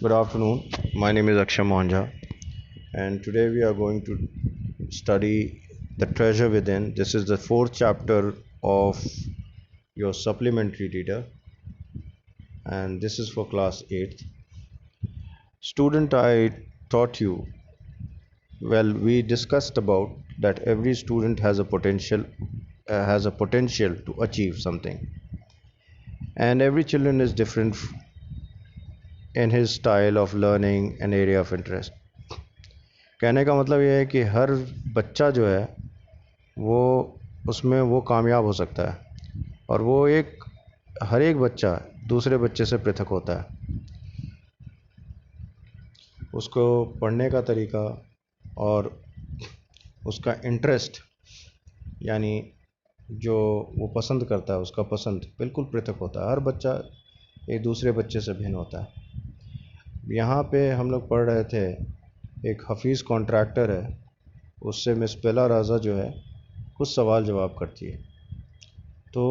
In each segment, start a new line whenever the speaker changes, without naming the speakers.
Good afternoon. My name is Akshay Mohanjha, and today we are going to study The Treasure Within. This is the fourth chapter of your supplementary reader, and this is for class 8th. Student, I taught you, we discussed about that every student has a potential to achieve something, and every children is different in his style of learning and area of interest. कहने का मतलब ये है कि हर बच्चा जो है वो उसमें वो कामयाब हो सकता है और वो हर एक बच्चा दूसरे बच्चे से पृथक होता है। उसको पढ़ने का तरीका और उसका इंटरेस्ट यानी जो वो पसंद करता है उसका पसंद बिल्कुल पृथक होता है। हर बच्चा एक दूसरे बच्चे से भिन्न होता है। यहाँ पे हम लोग पढ़ रहे थे, एक हफीज़ कॉन्ट्रैक्टर है, उससे मिस बेला राजा जो है कुछ सवाल जवाब करती है। तो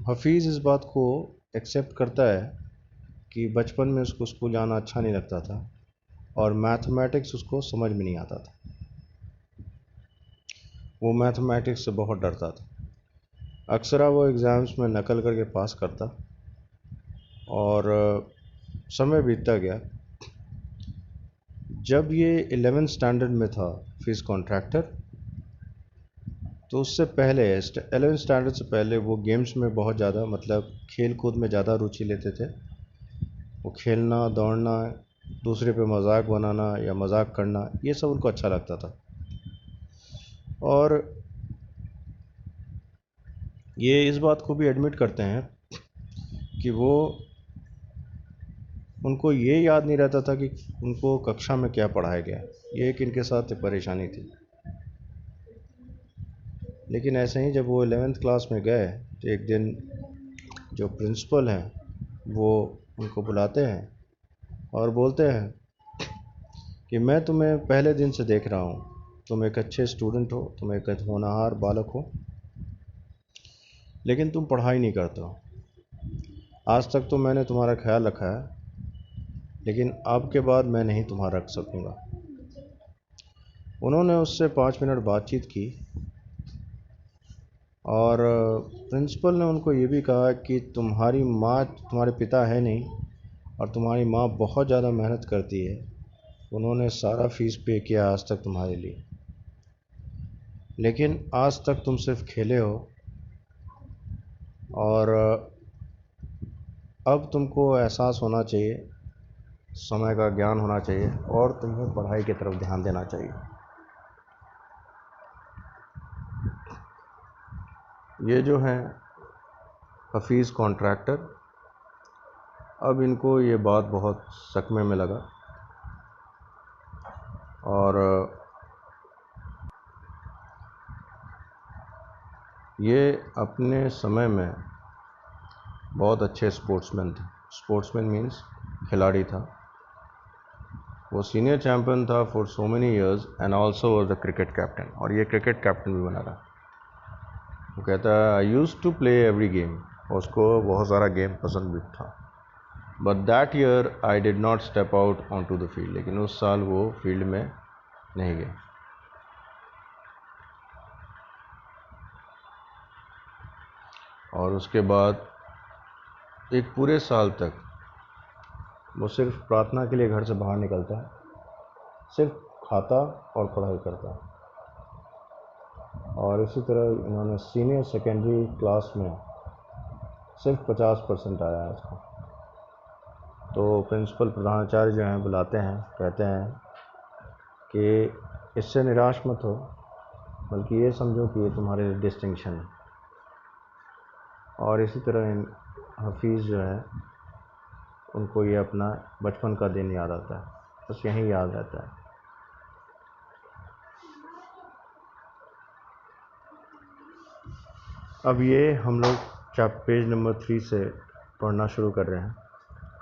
हफीज़ इस बात को एक्सेप्ट करता है कि बचपन में उसको स्कूल जाना अच्छा नहीं लगता था और मैथमेटिक्स उसको समझ में नहीं आता था। वो मैथमेटिक्स से बहुत डरता था। अक्सर वो एग्ज़ाम्स में नकल करके पास करता और समय बीतता गया। जब ये 11th स्टैंडर्ड में था हफीज़ कॉन्ट्रैक्टर, तो उससे पहले 11th स्टैंडर्ड से पहले वो गेम्स में बहुत ज़्यादा मतलब खेल कूद में ज़्यादा रुचि लेते थे। वो खेलना, दौड़ना, दूसरे पे मजाक बनाना या मजाक करना, ये सब उनको अच्छा लगता था। और ये इस बात को भी एडमिट करते हैं कि उनको ये याद नहीं रहता था कि उनको कक्षा में क्या पढ़ाया गया। ये एक इनके साथ परेशानी थी। लेकिन ऐसे ही जब वो 11th क्लास में गए तो एक दिन जो प्रिंसिपल हैं वो उनको बुलाते हैं और बोलते हैं कि मैं तुम्हें पहले दिन से देख रहा हूँ, तुम एक अच्छे स्टूडेंट हो, तुम एक होनहार बालक हो, लेकिन तुम पढ़ाई नहीं करते हो। आज तक तो मैंने तुम्हारा ख्याल रखा है, लेकिन अब के बाद मैं नहीं तुम्हारा रख सकूँगा। उन्होंने उससे 5 मिनट बातचीत की और प्रिंसिपल ने उनको ये भी कहा कि तुम्हारी माँ तुम्हारे पिता है नहीं और तुम्हारी माँ बहुत ज़्यादा मेहनत करती है। उन्होंने सारा फीस पे किया आज तक तुम्हारे लिए, लेकिन आज तक तुम सिर्फ खेले हो और अब तुमको एहसास होना चाहिए, समय का ज्ञान होना चाहिए और तुम्हें पढ़ाई की तरफ ध्यान देना चाहिए। ये जो हैं हफीज़ कॉन्ट्रैक्टर, अब इनको ये बात बहुत सकमे में लगा और ये अपने समय में बहुत अच्छे स्पोर्ट्समैन थे। स्पोर्ट्समैन मीन्स खिलाड़ी था। वो सीनियर चैम्पियन था for so many years and also was the cricket captain, और ये क्रिकेट कैप्टन भी बना रहा। वो कहता है I used to play every game, उसको बहुत सारा गेम पसंद भी था। But that year I did not step out on to the field, लेकिन उस साल वो फील्ड में नहीं गए। और उसके बाद एक पूरे साल तक वो सिर्फ प्रार्थना के लिए घर से बाहर निकलता है, सिर्फ खाता और पढ़ाई करता है। और इसी तरह इन्होंने सीनियर सेकेंडरी क्लास में सिर्फ 50% आया है इसको। तो प्रिंसिपल प्रधानाचार्य जो हैं बुलाते हैं, कहते हैं कि इससे निराश मत हो, बल्कि ये समझो कि ये तुम्हारे लिए डिस्टिंक्शन है। और इसी तरह हफीज़ जो है उनको ये अपना बचपन का दिन याद आता है, बस यही याद रहता है। अब ये हम लोग पेज नंबर 3 से पढ़ना शुरू कर रहे हैं।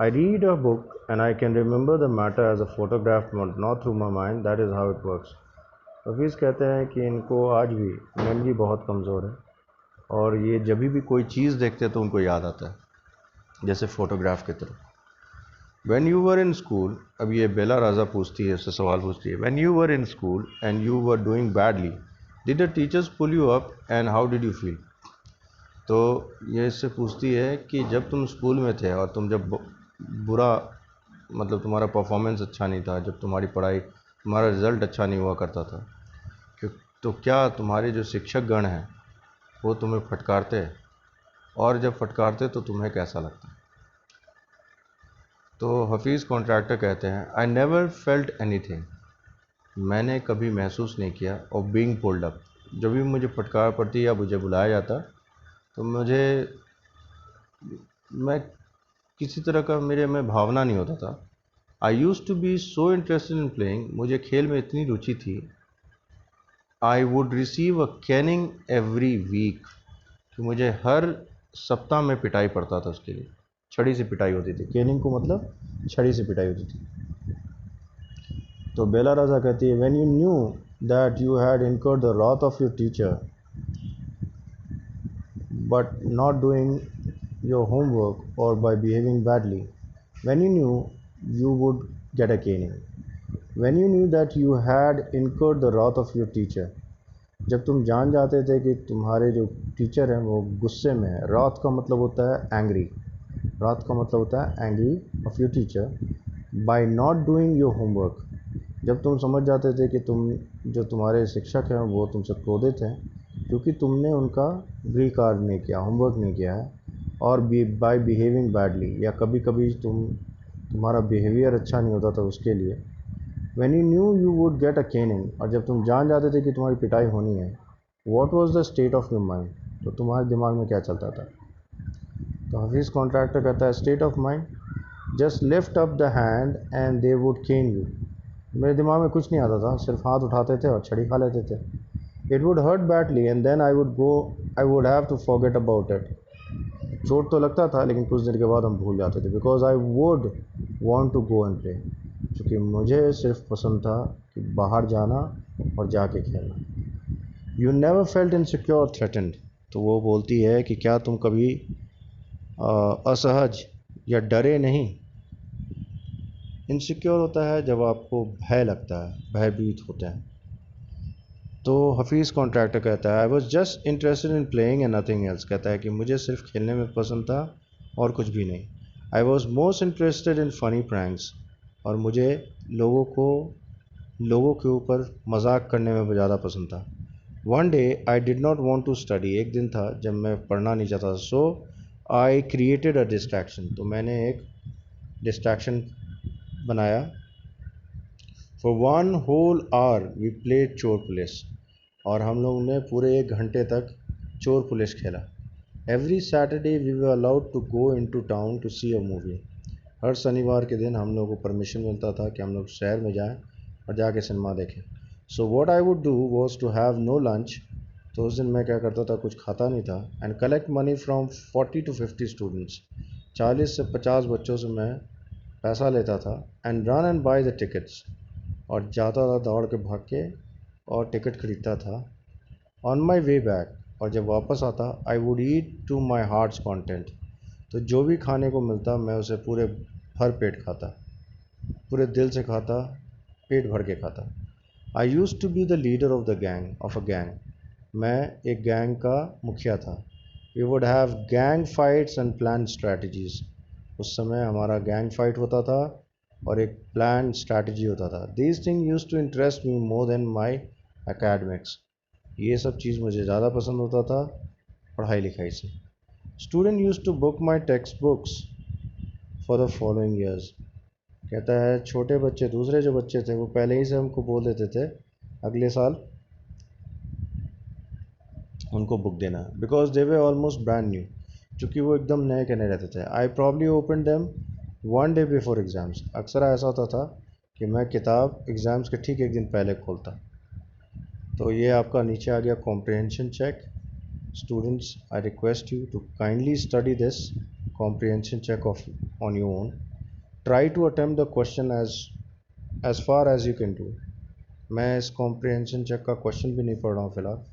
I read a book and I can remember the matter as a photograph, not through my mind. That is how it works. Hafeez कहते हैं कि इनको आज भी मेमोरी बहुत कमज़ोर है और ये जब भी कोई चीज़ देखते हैं तो उनको याद आता है, जैसे फ़ोटोग्राफ की तरह। When you were in school, अब ये बेला राजा पूछती है, उससे सवाल पूछती है, when you were in school and you were doing badly, did the teachers pull you up and how did you feel? तो ये इससे पूछती है कि जब तुम स्कूल में थे और तुम जब बुरा मतलब तुम्हारा परफॉर्मेंस अच्छा नहीं था, जब तुम्हारी पढ़ाई तुम्हारा रिज़ल्ट अच्छा नहीं हुआ करता था, तो क्या तुम्हारे जो शिक्षक गण हैं वो तुम्हें फटकारते हैं, और जब फटकारते तो तुम्हें कैसा लगता? तो हफीज़ कॉन्ट्रैक्टर कहते हैं, आई नेवर फेल्ट एनीथिंग, मैंने कभी महसूस नहीं किया, और बीइंग पुल्ड अप, जब भी मुझे फटकार पड़ती या मुझे बुलाया जाता तो मैं किसी तरह का मेरे में भावना नहीं होता था। I used to be so interested in playing, मुझे खेल में इतनी रुचि थी। I would receive a caning every week, कि मुझे हर सप्ताह में पिटाई पड़ता था, उसके लिए छड़ी से पिटाई होती थी। कैनिंग को मतलब छड़ी से पिटाई होती थी। तो बेला राजा कहती है, when you knew that you had incurred the wrath of your teacher but not doing your homework or by behaving badly, when you knew you would get a caning, when you knew that you had incurred the wrath of your teacher, जब तुम जान जाते थे कि तुम्हारे जो teacher हैं वो गुस्से में है। wrath का मतलब होता है एंग्री, wrath का मतलब होता है angry of your teacher by not doing your homework, जब तुम समझ जाते थे कि जो तुम्हारे शिक्षक हैं वो तुमसे क्रोधित हैं क्योंकि तुमने उनका गृह कार्य नहीं किया, होमवर्क नहीं किया है, और बाय बिहेविंग बैडली, या कभी कभी तुम्हारा बिहेवियर अच्छा नहीं होता था उसके लिए। When you new you would get a Canning, और जब तुम जान जाते थे कि तुम्हारी पिटाई होनी है, what was the state of your mind, तो तुम्हारे दिमाग में क्या चलता था? तो हफीज़ कॉन्ट्रैक्टर कहता है, state of mind, just lift up the hand and they would can you, मेरे दिमाग में कुछ नहीं आता था, सिर्फ हाथ उठाते थे और छड़ी खा लेते थे। It would hurt badly and then I would have to forget about it, चोट तो लगता था लेकिन कुछ देर के बाद हम भूल जाते थे। Because I would want to go and play, क्योंकि मुझे सिर्फ पसंद था कि बाहर जाना और जाके खेलना। You never felt insecure threatened, तो वो बोलती है कि क्या तुम कभी असहज या डरे नहीं? इनसिक्योर होता है जब आपको भय लगता है, भयभीत होता है। तो हफीज़ कॉन्ट्रैक्टर कहता है, I was just interested in playing and nothing else, कहता है कि मुझे सिर्फ खेलने में पसंद था और कुछ भी नहीं। I was most interested in funny pranks, और मुझे लोगों के ऊपर मजाक करने में ज़्यादा पसंद था। One day I did not want to study, एक दिन था जब मैं पढ़ना नहीं चाहता, सो आई क्रिएटेड अ डिस्ट्रैक्शन, तो मैंने एक डिस्ट्रैक्शन बनाया। For one whole hour we played चोर पुलिस, और हम लोग ने पूरे 1 घंटे तक चोर पुलिस खेला। Every Saturday we were allowed to go into town to see a movie, हर शनिवार के दिन हम लोग को परमिशन मिलता था कि हम लोग शहर में जाएं और जाके सिनेमा देखें। So what I would do was to have no lunch, तो उस दिन मैं क्या करता था, कुछ खाता नहीं था। And collect money from 40 to 50 students, 40 से 50 बच्चों से मैं पैसा लेता था। And run and by the tickets, और जाता था दौड़ के भाग के और टिकट खरीदता था। ऑन माई वे बैक, और जब वापस आता, I would eat to my heart's content, तो जो भी खाने को मिलता मैं उसे पूरे भर पेट खाता, पूरे दिल से खाता, पेट भर के खाता। I used to be the leader of a gang, मैं एक गैंग का मुखिया था। We would have gang fights and plan strategies, उस समय हमारा गैंग फाइट होता था और एक प्लान स्ट्रैटेजी होता था। These thing use to interest me more than my academics, ये सब चीज़ मुझे ज़्यादा पसंद होता था पढ़ाई लिखाई से। Student use to book my text books for the following years, कहता है छोटे बच्चे, दूसरे जो बच्चे थे वो पहले ही से हमको बोल देते थे अगले साल उनको बुक देना, because they way almost brand new, चूँकि वो एकदम नए के नए रहते थे। I probably open them one day before exams, अक्सर ऐसा होता था कि मैं किताब एग्ज़ाम्स के ठीक एक दिन पहले खोलता। तो ये आपका नीचे आ गया comprehension check. Students, I request you to kindly study this comprehension check off on your own, try to attempt the question as far as you can do. मैं इस कॉम्प्रिहेंशन चेक का क्वेश्चन भी नहीं पढ़ रहा हूँ फिलहाल,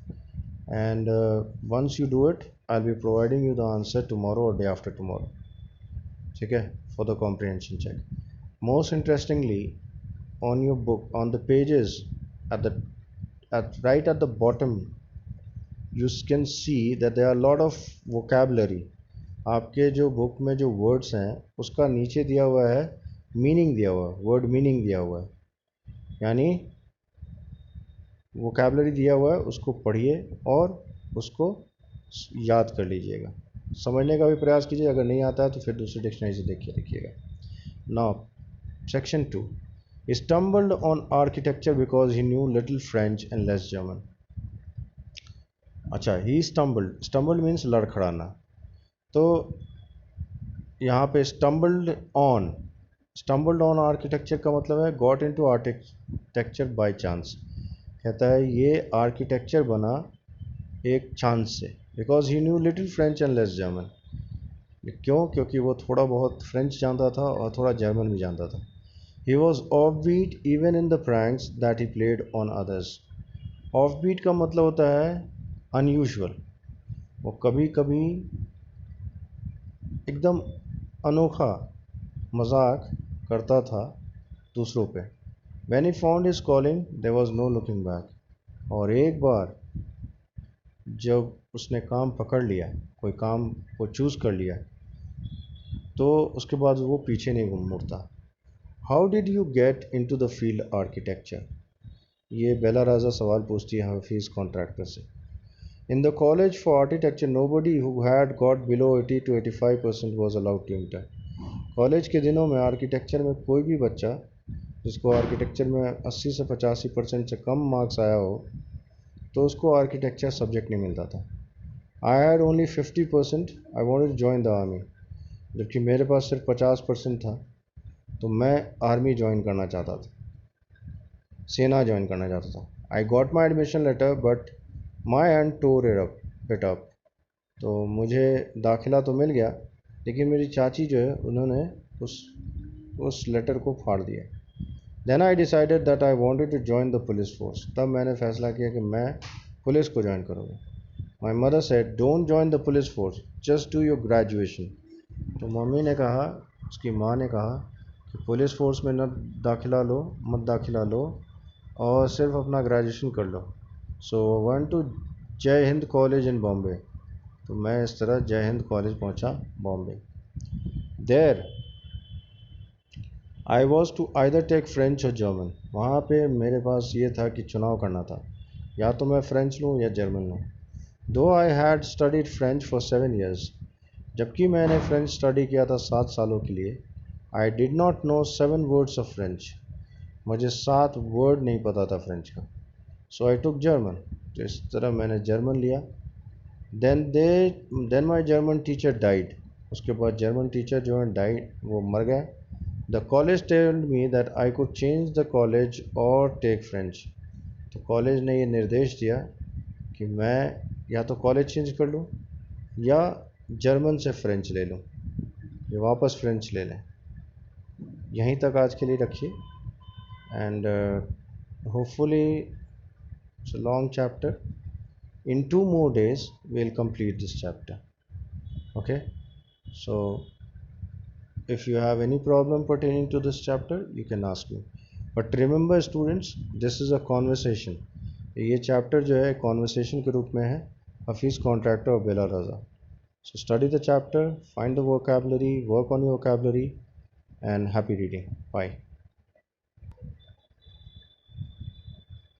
and once you do it I'll be providing you the answer tomorrow or day after tomorrow, ठीक है, for the comprehension check. most interestingly, on your book, on the pages at the right at the bottom, you can see that there are a lot of vocabulary. आपके जो book में जो words हैं उसका नीचे दिया हुआ है मीनिंग दिया हुआ है, वर्ड मीनिंग दिया हुआ है, यानी वोकैबलरी दिया हुआ है, उसको पढ़िए और उसको याद कर लीजिएगा, समझने का भी प्रयास कीजिए। अगर नहीं आता है तो फिर दूसरी डिक्शनरी से देखिए लिखिएगा। Now section 2, stumbled on architecture because he knew little French and less German. अच्छा, ही स्टम्बल्ड मीन्स लड़खड़ाना। तो यहाँ पे स्टम्बल्ड ऑन आर्किटेक्चर का मतलब है got into architecture by chance. कहता है ये आर्किटेक्चर बना एक चांस से, because he new little French and less German. क्यों? क्योंकि वो थोड़ा बहुत फ्रेंच जानता था और थोड़ा जर्मन भी जानता था। He was off beat even in the pranks that he played on others. Off beat का मतलब होता है अनयूजुअल, वो कभी कभी एकदम अनोखा मजाक करता था दूसरों पे। When he found his calling, there was no looking back. और एक बार जब उसने काम पकड़ लिया, कोई काम को चूज़ कर लिया, तो उसके बाद वो पीछे नहीं घूम मुड़ता। How did you get into the field architecture? ये बेला राजा सवाल पूछती है हफीज़ कॉन्ट्रैक्टर से। In the college for architecture nobody who had got below 80 to 85% was allowed to enter. College के दिनों में आर्किटेक्चर में कोई भी बच्चा जिसको आर्किटेक्चर में 80 से 85% से कम मार्क्स आया हो तो उसको आर्किटेक्चर सब्जेक्ट नहीं मिलता था। I had only 50%, I wanted to join the army. जबकि मेरे पास सिर्फ 50% था, तो मैं आर्मी ज्वाइन करना चाहता था, सेना ज्वाइन करना चाहता था। I got my admission letter but my hand tore it up. तो मुझे दाखिला तो मिल गया, लेकिन मेरी चाची जो है उन्होंने उस लेटर को फाड़ दिया। Then I decided that I wanted to join the police force. तब मैंने फैसला किया कि मैं पुलिस को ज्वाइन करूँगा। My mother said don't join the police force, just do your graduation. तो मम्मी ने कहा, उसकी माँ ने कहा कि पुलिस फोर्स में मत दाखिला लो और सिर्फ अपना ग्रेजुएशन कर लो। सो वेंट टू जय हिंद कॉलेज इन बॉम्बे। तो मैं इस तरह जय हिंद कॉलेज पहुंचा Bombay. There I was to either take French और जर्मन। वहाँ पे मेरे पास ये था कि चुनाव करना था, या तो मैं फ्रेंच लूँ या जर्मन लूँ। दो I had studied French for 7 years, जबकि मैंने फ्रेंच स्टडी किया था 7 सालों के लिए। आई did not know 7 words of French. मुझे 7 वर्ड नहीं पता था फ्रेंच का। सो आई टुक जर्मन। तो इस तरह मैंने जर्मन लिया। देन माई जर्मन टीचर डाइड। उसके बाद जर्मन टीचर जो है डाइड, वो मर गए। The college told me that I could change the college और टेक फ्रेंच। तो कॉलेज ने ये निर्देश दिया कि मैं या तो कॉलेज चेंज कर लूँ या जर्मन से फ्रेंच ले लूँ, या वापस फ्रेंच ले लें। यहीं तक आज के लिए रखिए, and hopefully it's a long chapter. In 2 more days we'll complete this chapter. Okay, so if you have any problem pertaining to this chapter you can ask me, but remember students, this is a conversation. ये chapter जो है conversation के रूप में है Hafeez contractor और बेला रज़ा। So study the chapter, find the vocabulary, work on your vocabulary, and happy reading. Bye.